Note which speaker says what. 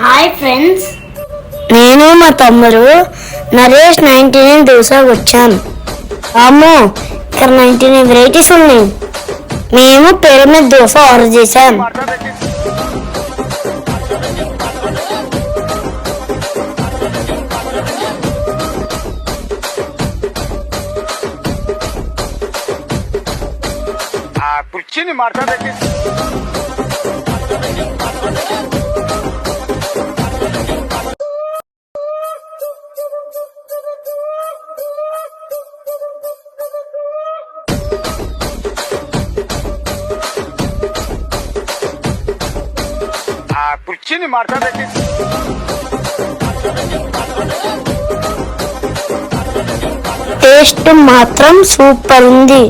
Speaker 1: Hi friends, నేను మా తమ్ముడు నరేష్ 99 దోశ వచ్చాం. అమ్మో, ఇక్కడ 99 వెరైటీస్ ఉన్నాయి. మేము పిరమిడ్ దోశ ఆర్డర్ చేశాం.
Speaker 2: కుర్చీని మాట్లాడేది కుర్చీని మాట్లాడేది
Speaker 1: టేస్ట్ మాత్రం సూపర్ ఉంది.